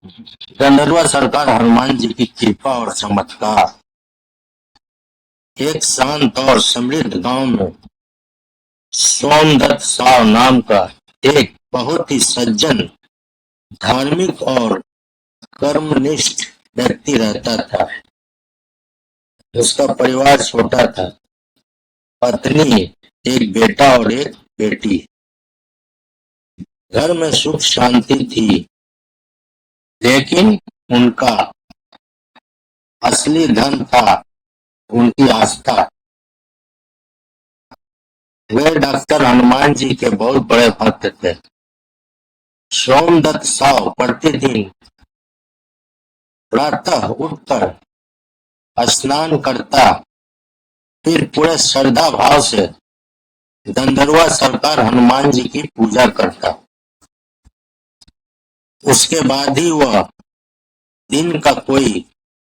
गंधर्वा सरकार हनुमान जी की कृपा और चमत्कार। एक शांत और समृद्ध गांव में सोमदत्त साव नाम का एक बहुत ही सज्जन, धार्मिक और कर्मनिष्ठ व्यक्ति रहता था। उसका परिवार छोटा था, पत्नी, एक बेटा और एक बेटी। घर में सुख शांति थी, लेकिन उनका असली धन था उनकी आस्था। वे डॉक्टर हनुमान जी के बहुत बड़े भक्त थे। सोमदत्त साव प्रतिदिन प्रातः उठकर स्नान करता, फिर पूरे श्रद्धा भाव से गंधर्वा सरकार हनुमान जी की पूजा करता। उसके बाद ही वह दिन का कोई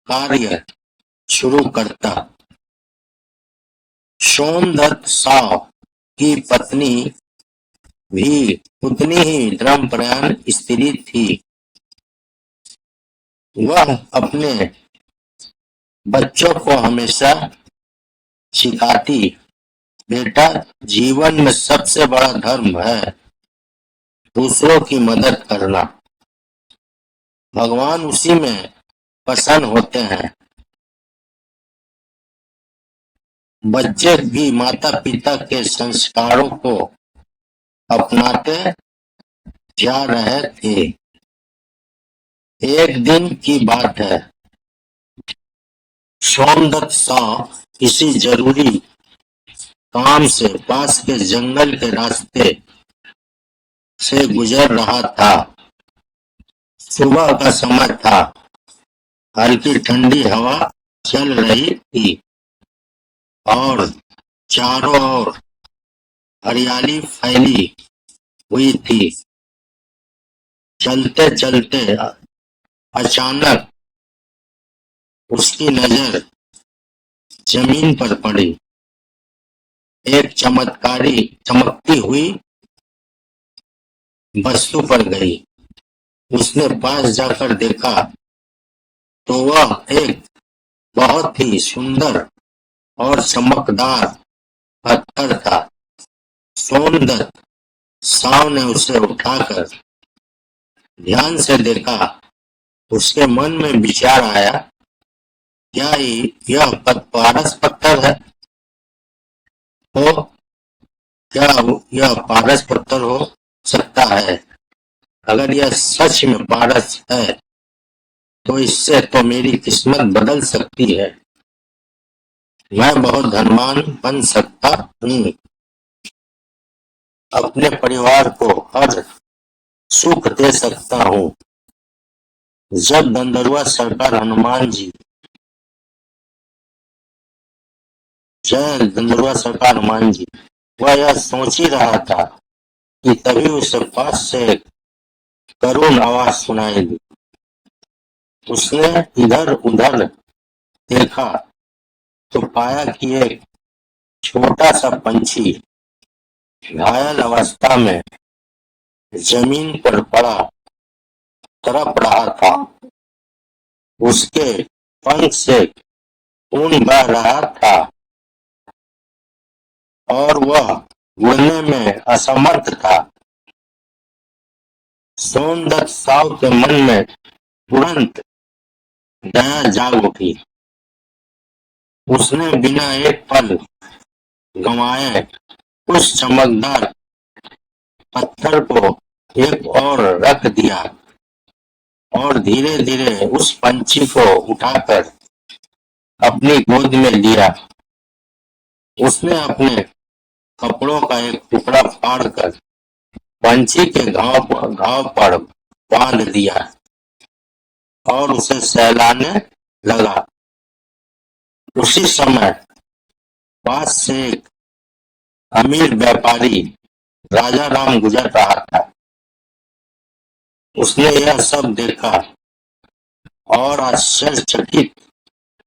कार्य शुरू करता। सोमदत्त साव की पत्नी भी उतनी ही धर्मपरायण स्त्री थी। वह अपने बच्चों को हमेशा सिखाती, बेटा, जीवन में सबसे बड़ा धर्म है दूसरों की मदद करना। भगवान उसी में प्रसन्न होते हैं। बच्चे भी माता पिता के संस्कारों को अपनाते जा रहे थे। एक दिन की बात है, सोमदत्त साव किसी जरूरी काम से पास के जंगल के रास्ते से गुजर रहा था। सुबह का समय था, हल्की ठंडी हवा चल रही थी और चारों ओर हरियाली फैली हुई थी। चलते चलते अचानक उसकी नजर जमीन पर पड़ी। एक चमकती हुई वस्तु पर गई। उसने पास जाकर देखा तो वह एक बहुत ही सुंदर और चमकदार पत्थर था। सोमदत्त साव ने उसे उठाकर ध्यान से देखा। उसके मन में विचार आया, क्या यह पारस पत्थर है? हो क्या यह पारस पत्थर हो सकता है? अगर यह सच में पारस है तो इससे तो मेरी किस्मत बदल सकती है। मैं बहुत धनवान बन सकता हूँ, अपने परिवार को हर सुख दे सकता हूँ। जब गंधर्वा सरकार हनुमान जी जय गंधर्वा सरकार हनुमान जी वह यह सोच ही रहा था कि तभी उसे पास से करुण आवाज सुनाई दी। उसने इधर उधर देखा तो पाया कि एक छोटा सा पंछी घायल अवस्था में जमीन पर पड़ा तड़प रहा था। उसके पंख से खून बह रहा था और वह उड़ने में असमर्थ था। सोमदत्त साव के मन में तुरंत दया जाग उठी। उसने बिना एक पल गंवाए उस चमकदार पत्थर को एक और रख दिया और धीरे धीरे उस पंछी को उठाकर अपनी गोद में लिया। उसने अपने कपड़ों का एक टुकड़ा फाड़कर पंछी के घाव पर बांध दिया और उसे सहलाने लगा। उसी समय पास से एक अमीर व्यापारी राजा राम गुजर रहा था। उसने यह सब देखा और आश्चर्यचकित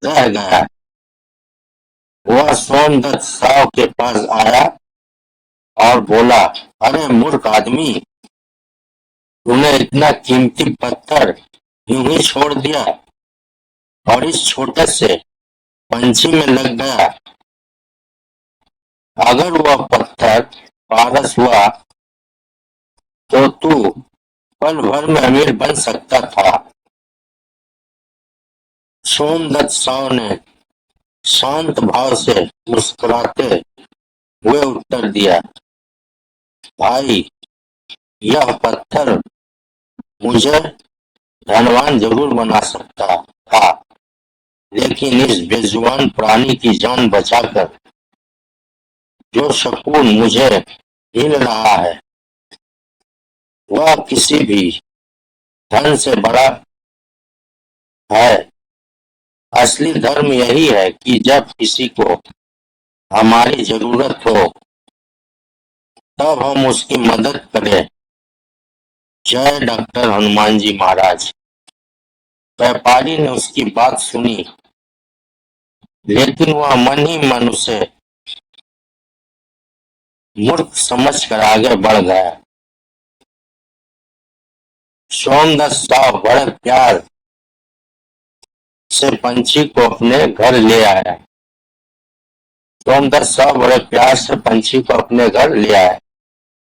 रह गया। वह सोमदत्त साव के पास आया और बोला, अरे मूर्ख आदमी, तूने इतना कीमती पत्थर यूं ही छोड़ दिया और इस छोटे से पंछी में लग गया। अगर वह पत्थर पारस हुआ तो तू पल भर में अमीर बन सकता था। सोमदत्त साव ने शांत भाव से मुस्कुराते हुए उत्तर दिया, भाई, यह पत्थर मुझे धनवान जरूर बना सकता था, लेकिन इस बेजुबान प्राणी की जान बचाकर जो सुकून मुझे मिल रहा है वह किसी भी धन से बड़ा है। असली धर्म यही है कि जब किसी को हमारी जरूरत हो तब हम उसकी मदद करें। जय डॉक्टर हनुमान जी महाराज। व्यापारी ने उसकी बात सुनी, लेकिन वह मन ही मन उसे मूर्ख समझकर आगे बढ़ गया। सोमदत्त साव बड़े प्यार से पंछी को अपने घर ले आया। सोमदत्त साव बड़े प्यार से पंछी को अपने घर ले आया।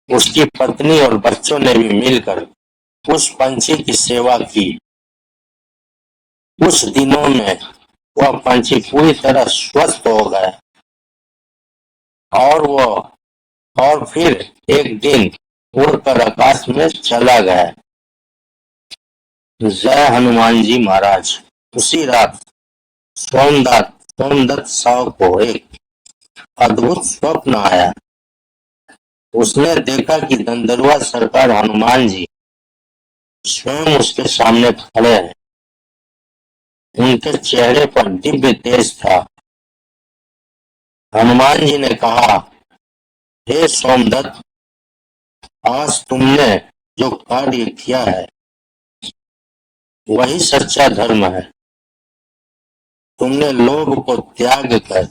उसकी पत्नी और बच्चों ने भी मिलकर उस पंछी की सेवा की। कुछ दिनों में वह पंछी पूरी तरह स्वस्थ हो गया और फिर एक दिन उड़कर आकाश में चला गया। जय हनुमान जी महाराज। उसी रात सोमदत्त साव को एक अद्भुत स्वप्न आया। उसने देखा कि दंदरुआ सरकार हनुमान जी स्वयं उसके सामने खड़े हैं। उनके चेहरे पर दिव्य तेज था। हनुमान जी ने कहा, हे सोमदत्त, आज तुमने जो कार्य किया है वही सच्चा धर्म है। तुमने लोभ को त्याग कर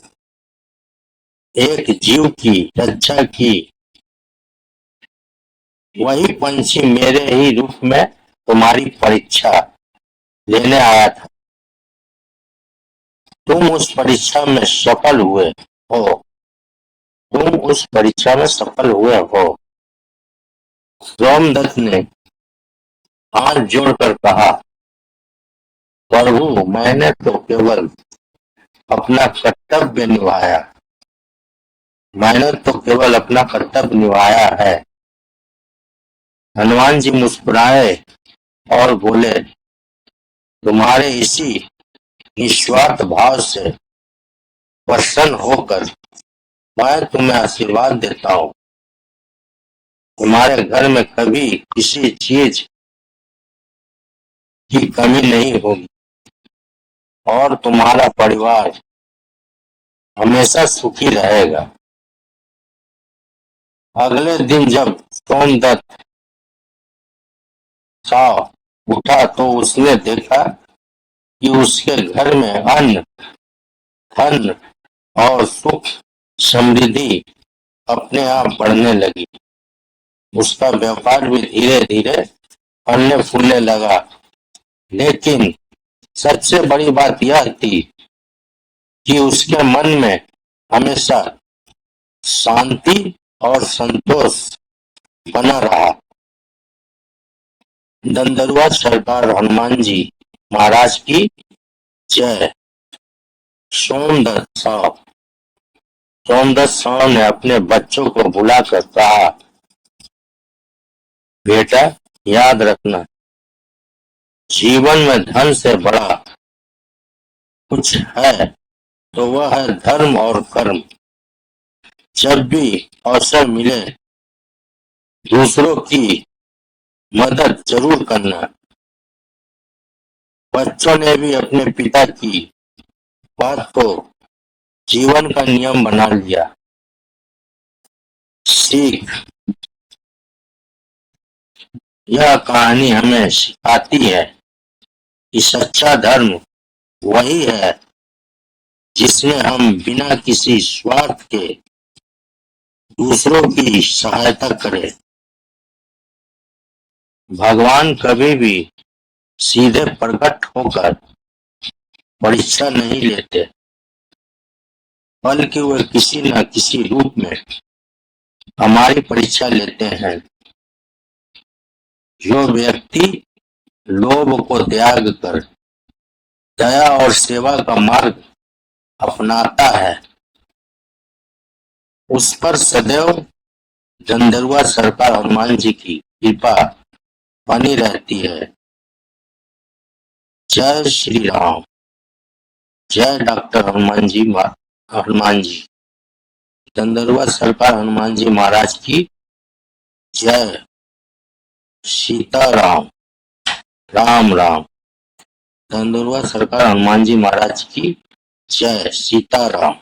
एक जीव की रक्षा की। वही पंछी मेरे ही रूप में तुम्हारी परीक्षा लेने आया था। तुम उस परीक्षा में सफल हुए हो। तुम उस परीक्षा में सफल हुए हो। सोमदत्त ने हाथ जोड़कर कहा, प्रभु, मैंने तो केवल अपना कर्तव्य निभाया। मैंने तो केवल अपना कर्तव्य निभाया है। हनुमान जी मुस्कुराए और बोले, तुम्हारे इसी निस्वार्थ भाव से प्रसन्न होकर मैं तुम्हें आशीर्वाद देता हूँ। तुम्हारे घर में कभी किसी चीज की कमी नहीं होगी और तुम्हारा परिवार हमेशा सुखी रहेगा। अगले दिन जब सोमदत्त साव उठा तो उसने देखा कि उसके घर में अन्न, धन और सुख समृद्धि अपने आप बढ़ने लगी। उसका व्यापार भी धीरे धीरे फलने फूलने लगा। लेकिन सबसे बड़ी बात यह थी कि उसके मन में हमेशा शांति और संतोष बना रहा। दंदरुआ सरकार हनुमान जी महाराज की जय। सोमदत्त साव ने अपने बच्चों को बुलाकर कहा, बेटा, याद रखना, जीवन में धन से बड़ा कुछ है तो वह है धर्म और कर्म। जब भी अवसर मिले दूसरों की मदद जरूर करना। बच्चों ने भी अपने पिता की बात को जीवन का नियम बना लिया। सीख, यह कहानी हमें सिखाती है कि सच्चा धर्म वही है जिसमें हम बिना किसी स्वार्थ के दूसरों की सहायता करें। भगवान कभी भी सीधे प्रकट होकर परीक्षा नहीं लेते, बल्कि वे किसी न किसी रूप में हमारी परीक्षा लेते हैं। जो व्यक्ति लोभ को त्याग कर दया और सेवा का मार्ग अपनाता है, उस पर सदैव गंधर्वा सरकार हनुमान जी की कृपा बनी रहती है। जय श्री राम। जय डॉक्टर हनुमान जी। गंधर्वा सरकार हनुमान जी महाराज की जय। सीताराम। राम राम। गंधर्वा सरकार हनुमान जी महाराज की जय। सीताराम।